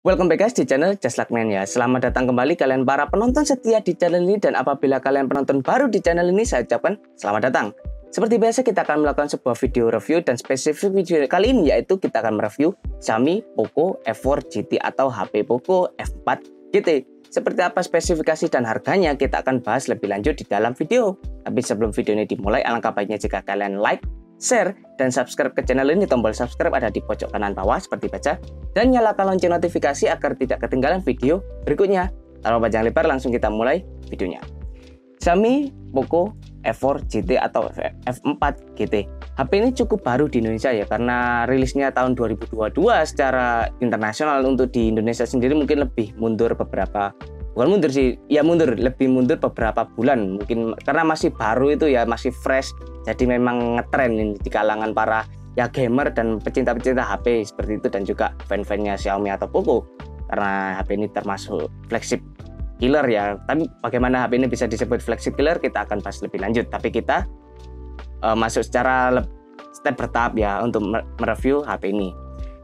Welcome back guys di channel Just Like Man ya. Selamat datang kembali kalian para penonton setia di channel ini, dan apabila kalian penonton baru di channel ini, saya ucapkan selamat datang. Seperti biasa kita akan melakukan sebuah video review, dan spesifik video kali ini yaitu kita akan mereview Xiaomi Poco F4 GT atau HP Poco F4 GT. Seperti apa spesifikasi dan harganya kita akan bahas lebih lanjut di dalam video. Tapi sebelum video ini dimulai, alangkah baiknya jika kalian like, share, dan subscribe ke channel ini. Tombol subscribe ada di pojok kanan bawah seperti biasa, dan nyalakan lonceng notifikasi agar tidak ketinggalan video berikutnya. Tanpa panjang lebar, langsung kita mulai videonya. Xiaomi Poco F4 GT atau F4 GT. HP ini cukup baru di Indonesia ya, karena rilisnya tahun 2022 secara internasional. Untuk di Indonesia sendiri mungkin lebih mundur beberapa, bukan mundur sih, ya lebih mundur beberapa bulan mungkin, karena masih baru itu ya, masih fresh. Jadi memang ngetren ini di kalangan para ya gamer dan pecinta-pecinta HP seperti itu, dan juga fan-fannya Xiaomi atau Poco, karena HP ini termasuk flagship killer ya. Tapi bagaimana HP ini bisa disebut flagship killer kita akan bahas lebih lanjut. Tapi kita masuk secara step bertahap ya untuk mereview HP ini.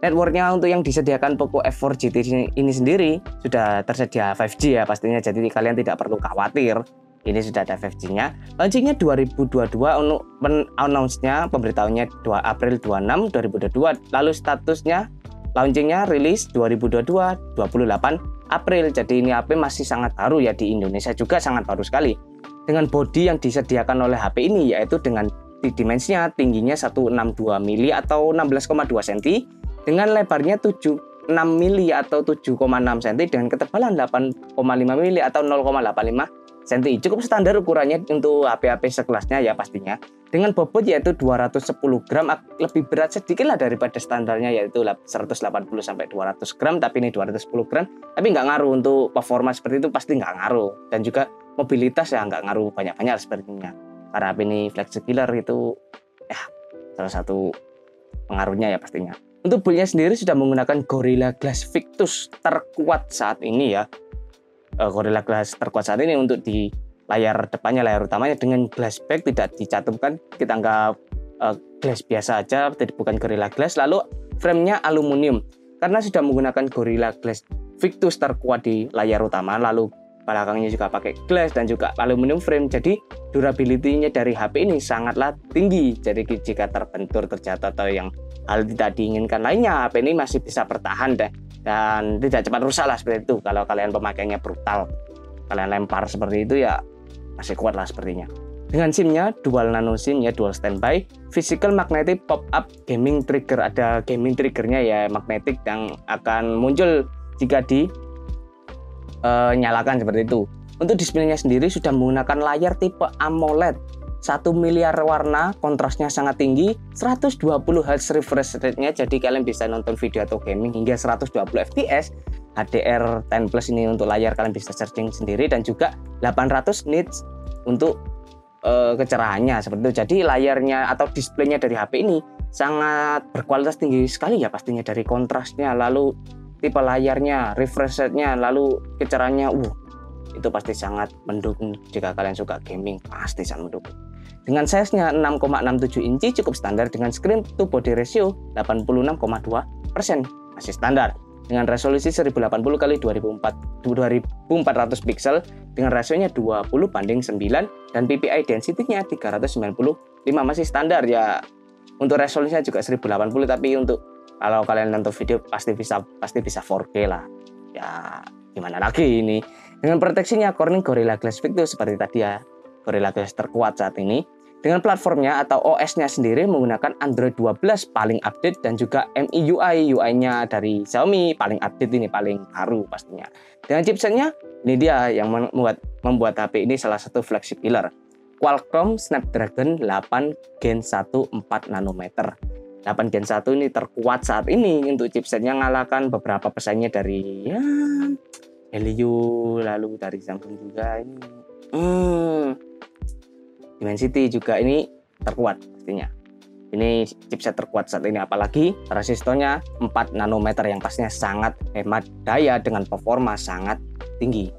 Networknya untuk yang disediakan Poco F4 GT ini sendiri sudah tersedia 5G ya pastinya, jadi kalian tidak perlu khawatir. Ini sudah ada 5G-nya. Launchingnya 2022, untuk announce-nya, pemberitahuannya 2 April 26 2022. Lalu statusnya launchingnya rilis 2022 28 April. Jadi ini HP masih sangat baru ya, di Indonesia juga sangat baru sekali. Dengan bodi yang disediakan oleh HP ini, yaitu dengan dimensinya tingginya 162 mili atau 16,2 cm, dengan lebarnya 76 mili atau 7,6 cm, dengan ketebalan 8,5 mili atau 0,85 cm. Cukup standar ukurannya untuk HP-HP sekelasnya ya pastinya. Dengan bobot yaitu 210 gram, lebih berat sedikit lah daripada standarnya yaitu 180 sampai 200 gram, tapi ini 210 gram. Tapi nggak ngaruh untuk performa seperti itu, pasti nggak ngaruh. Dan juga mobilitas ya nggak ngaruh banyak-banyak sepertinya. Karena HP ini flagship killer itu ya salah satu pengaruhnya ya pastinya. Untuk build-nya sendiri sudah menggunakan Gorilla Glass Victus terkuat saat ini ya. Gorilla Glass terkuat saat ini. Untuk di layar depannya, layar utamanya dengan glass back, tidak dicantumkan, kita anggap glass biasa aja, bukan Gorilla Glass. Lalu frame-nya aluminium karena sudah menggunakan Gorilla Glass Victus terkuat di layar utama. Lalu belakangnya juga pakai glass dan juga aluminium frame, jadi durability-nya dari HP ini sangatlah tinggi. Jadi jika terbentur, terjatuh, atau yang hal tidak diinginkan lainnya, HP ini masih bisa bertahan dan tidak cepat rusak lah seperti itu. Kalau kalian pemakainya brutal, kalian lempar seperti itu ya masih kuat lah sepertinya. Dengan SIM-nya dual nano SIM ya, dual standby, physical magnetic pop-up gaming trigger. Ada gaming triggernya ya, magnetic, yang akan muncul jika nyalakan seperti itu. Untuk displaynya sendiri sudah menggunakan layar tipe AMOLED 1 miliar warna, kontrasnya sangat tinggi, 120 Hz refresh rate-nya, jadi kalian bisa nonton video atau gaming hingga 120 fps. HDR10 Plus ini untuk layar kalian bisa searching sendiri, dan juga 800 nits untuk kecerahannya seperti itu. Jadi layarnya atau displaynya dari HP ini sangat berkualitas tinggi sekali ya pastinya, dari kontrasnya, lalu tipe layarnya, refresh rate-nya, lalu kecerahannya, itu pasti sangat mendukung. Jika kalian suka gaming, pasti sangat mendukung. Dengan size-nya 6,67 inci cukup standar, dengan screen to body ratio 86,2%, masih standar. Dengan resolusi 1080 x 2400 pixel, dengan rasionya 20:9, dan PPI density-nya 395, masih standar ya. Untuk resolusinya juga 1080, tapi untuk kalau kalian nonton video pasti bisa 4K lah. Ya gimana lagi ini. Dengan proteksinya Corning Gorilla Glass Victus seperti tadi ya, Gorilla Glass terkuat saat ini. Dengan platformnya atau OS-nya sendiri menggunakan Android 12 paling update, dan juga MIUI, UI-nya dari Xiaomi paling update ini, paling baru pastinya. Dengan chipsetnya, ini dia yang membuat HP ini salah satu flagship killer. Qualcomm Snapdragon 8 Gen 1 4 nanometer. 8 Gen 1 ini terkuat saat ini untuk chipsetnya, ngalahkan beberapa pesaingnya dari Helio, lalu dari Samsung juga ini. Dimensity juga ini terkuat pastinya. Ini chipset terkuat saat ini, apalagi transistornya 4 nanometer yang pastinya sangat hemat daya dengan performa sangat tinggi.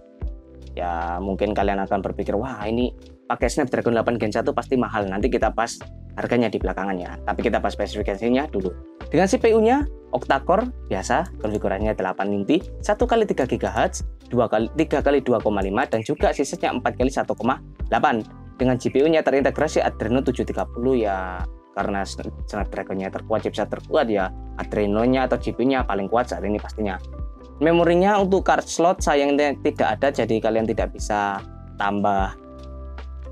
Ya mungkin kalian akan berpikir, wah ini pakai Snapdragon 8 Gen 1 pasti mahal. Nanti kita bahas harganya di belakangnya. Tapi kita bahas spesifikasinya dulu. Dengan CPU-nya octa-core biasa, konfigurasinya 8 inti, 1x3 GHz, 3x2,5 dan juga sisanya 4x1,8. Dengan GPU-nya terintegrasi Adreno 730 ya, karena Snapdragon-nya terkuat, chipset terkuat ya, Adreno-nya atau GPU-nya paling kuat saat ini pastinya. Memorinya untuk card slot sayangnya tidak ada, jadi kalian tidak bisa tambah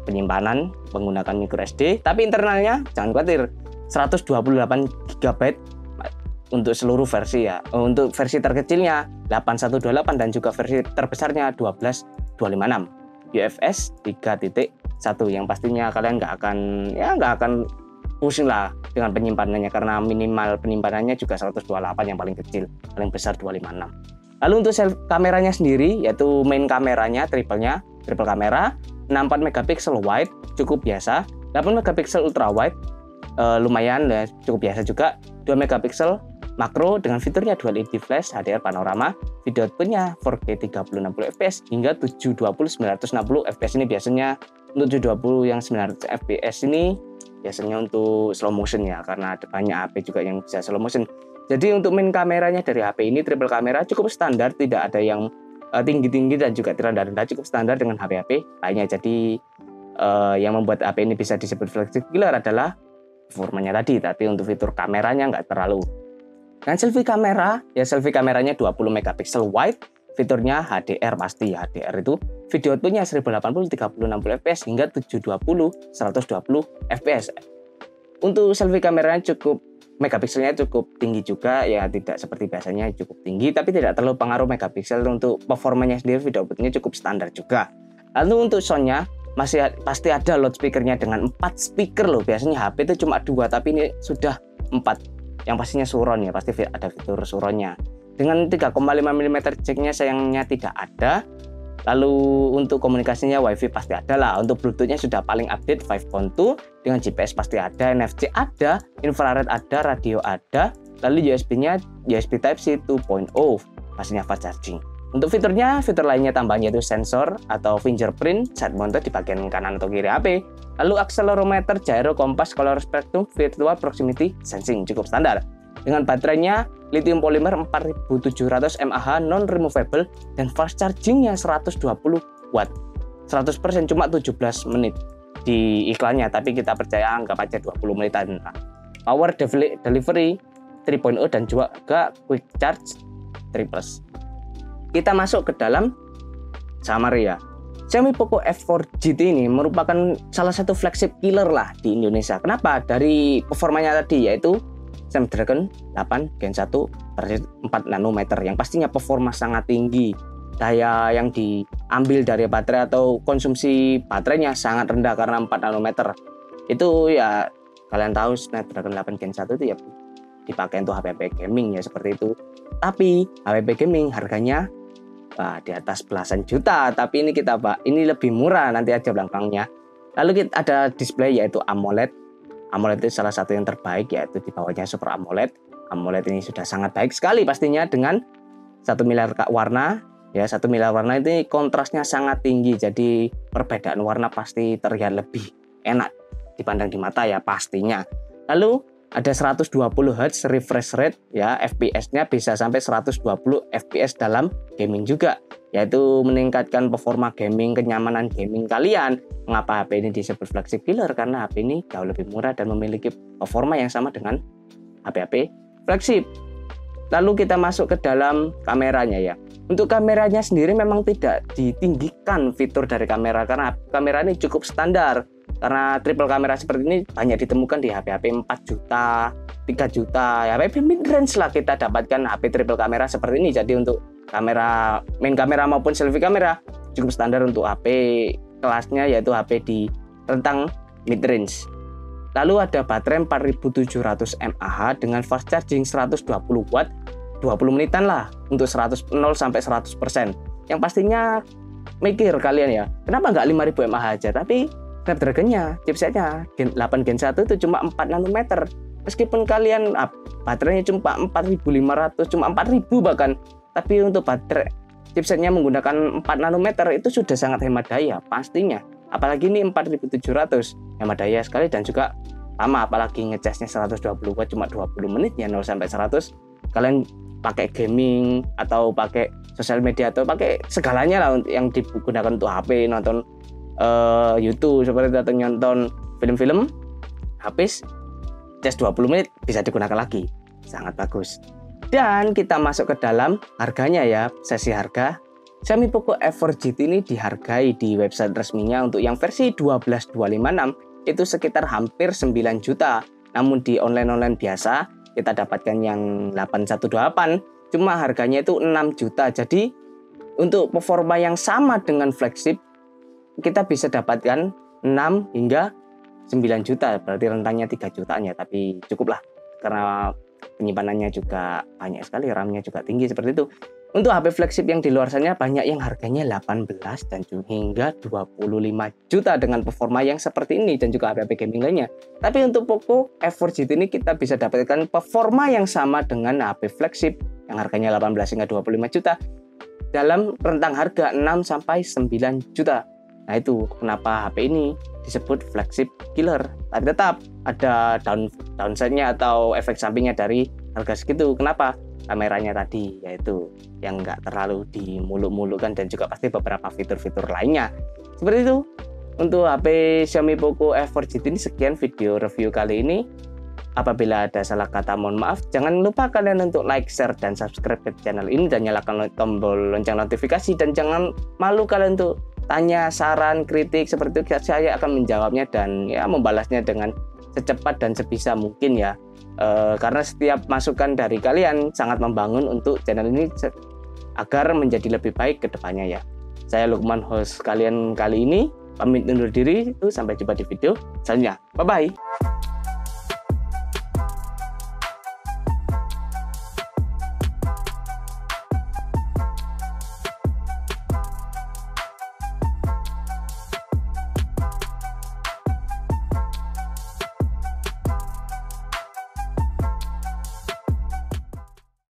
penyimpanan menggunakan microSD. Tapi internalnya jangan khawatir, 128 GB untuk seluruh versi ya. Untuk versi terkecilnya 8128 dan juga versi terbesarnya 12256. UFS 3.1 yang pastinya kalian nggak akan pusing lah dengan penyimpanannya, karena minimal penyimpanannya juga 128 yang paling kecil, paling besar 256. Lalu untuk kameranya sendiri, yaitu main kameranya triple kamera, 64 megapiksel wide cukup biasa, 8 megapiksel ultra wide lumayan ya, cukup biasa juga, 2 megapiksel makro dengan fiturnya dual LED flash, HDR panorama, video outputnya 4K 3060 fps hingga 720 960 fps. Ini biasanya untuk 720 yang 900 fps ini biasanya untuk slow motion ya, karena ada banyak HP juga yang bisa slow motion. Jadi untuk main kameranya dari HP ini triple kamera cukup standar, tidak ada yang tinggi-tinggi dan juga tidak rendah, cukup standar dengan HP-HP lainnya. Jadi yang membuat HP ini bisa disebut flagship killer adalah performanya tadi, tapi untuk fitur kameranya nggak terlalu. Dan selfie kameranya 20 megapiksel wide, fiturnya HDR pasti ya, HDR itu video outputnya 1080 3060 fps hingga 720 120 fps. Untuk selfie kameranya megapikselnya cukup tinggi juga ya, tidak seperti biasanya cukup tinggi, tapi tidak terlalu pengaruh megapiksel. Untuk performanya sendiri video outputnya cukup standar juga. Lalu untuk soundnya pasti ada loudspeakernya dengan 4 speaker loh. Biasanya HP itu cuma 2, tapi ini sudah 4. Yang pastinya surround ya, pasti ada fitur surroundnya. Dengan 3,5 mm jacknya sayangnya tidak ada. Lalu untuk komunikasinya WiFi pasti ada lah. Untuk Bluetooth-nya sudah paling update 5.2. Dengan GPS pasti ada, NFC ada, infrared ada, radio ada. Lalu USB-nya USB Type-C 2.0, pastinya fast charging. Untuk fitur lainnya tambahannya itu sensor atau fingerprint side mounted di bagian kanan atau kiri HP. Lalu accelerometer, gyro, kompas, color spectrum, virtual proximity sensing cukup standar. Dengan baterainya lithium polymer 4700 mAh non removable dan fast chargingnya 120 watt. 100% cuma 17 menit di iklannya, tapi kita percaya anggap aja 20 menitan. Power delivery 3.0 dan juga quick charge 3+. Kita masuk ke dalam summary ya. Xiaomi Poco F4 GT ini merupakan salah satu flagship killer lah di Indonesia. Kenapa? Dari performanya tadi, yaitu Snapdragon 8 Gen 1 versi 4 nanometer yang pastinya performa sangat tinggi. Daya yang diambil dari baterai atau konsumsi baterainya sangat rendah karena 4 nanometer. Itu ya kalian tahu Snapdragon 8 Gen 1 itu ya dipakai untuk HP gaming ya, seperti itu. Tapi HP gaming harganya di atas belasan juta, tapi ini lebih murah nanti aja belakangnya. Lalu kita ada display yaitu AMOLED. AMOLED itu salah satu yang terbaik, yaitu di bawahnya Super AMOLED. AMOLED ini sudah sangat baik sekali pastinya dengan 1 miliar warna. Ya, 1 miliar warna ini kontrasnya sangat tinggi, jadi perbedaan warna pasti terlihat lebih enak dipandang di mata ya pastinya. Lalu ada 120 Hz refresh rate ya, FPS-nya bisa sampai 120 FPS dalam gaming juga, yaitu meningkatkan performa gaming, kenyamanan gaming kalian. Mengapa HP ini disebut flagship killer? Karena HP ini jauh lebih murah dan memiliki performa yang sama dengan HP-HP flagship. Lalu kita masuk ke dalam kameranya ya. Untuk kameranya sendiri memang tidak ditinggikan fitur dari kamera, karena kamera ini cukup standar. Karena triple kamera seperti ini banyak ditemukan di HP-HP 4 juta, 3 juta, ya HP mid-range lah kita dapatkan HP triple kamera seperti ini. Jadi untuk kamera, main kamera maupun selfie kamera cukup standar untuk HP kelasnya, yaitu HP di rentang mid-range. Lalu ada baterai 4700 mAh dengan fast charging 120 watt, 20 menitan lah untuk 0 sampai 100%. Yang pastinya mikir kalian ya, kenapa nggak 5000 mAh aja? Tapi Snapdragon-nya, chipsetnya 8 Gen 1 itu cuma 4 nanometer. Meskipun kalian baterainya cuma 4500, cuma 4000 bahkan, tapi untuk baterai chipsetnya menggunakan 4 nanometer itu sudah sangat hemat daya pastinya. Apalagi ini 4700, hemat daya sekali dan juga lama, apalagi ngecasnya 120 watt cuma 20 menit ya, 0 sampai 100. Kalian pakai gaming atau pakai sosial media atau pakai segalanya lah yang digunakan untuk HP, nonton YouTube seperti itu, atau nonton film-film, habis cas 20 menit bisa digunakan lagi. Sangat bagus. Dan kita masuk ke dalam harganya ya, sesi harga. Xiaomi Poco F4 GT ini dihargai di website resminya untuk yang versi 12256 itu sekitar hampir 9 juta. Namun di online-online biasa kita dapatkan yang 818, cuma harganya itu 6 juta. Jadi untuk performa yang sama dengan flagship kita bisa dapatkan 6 hingga 9 juta, berarti rentangnya 3 jutaan ya, tapi cukuplah karena penyimpanannya juga banyak sekali, RAM-nya juga tinggi seperti itu. Untuk HP flagship yang di luar sana banyak yang harganya 18 dan hingga 25 juta dengan performa yang seperti ini, dan juga HP gaming lainnya. Tapi untuk Poco F4 GT ini kita bisa dapatkan performa yang sama dengan HP flagship yang harganya 18 hingga 25 juta dalam rentang harga 6 sampai 9 juta. Nah itu kenapa HP ini disebut flagship killer. Tapi tetap ada downside-nya atau efek sampingnya dari harga segitu. Kenapa? Kameranya tadi, yaitu yang nggak terlalu dimuluk-mulukkan, dan juga pasti beberapa fitur-fitur lainnya. Seperti itu untuk HP Xiaomi Poco F4 GT ini. Sekian video review kali ini. Apabila ada salah kata mohon maaf. Jangan lupa kalian untuk like, share, dan subscribe ke channel ini, dan nyalakan tombol lonceng notifikasi. Dan jangan malu kalian untuk tanya, saran, kritik seperti itu, saya akan menjawabnya dan ya membalasnya dengan secepat dan sebisa mungkin ya. Karena setiap masukan dari kalian sangat membangun untuk channel ini agar menjadi lebih baik ke depannya ya. Saya Lukman, host kalian kali ini, pamit undur diri. Sampai jumpa di video selanjutnya. Bye bye.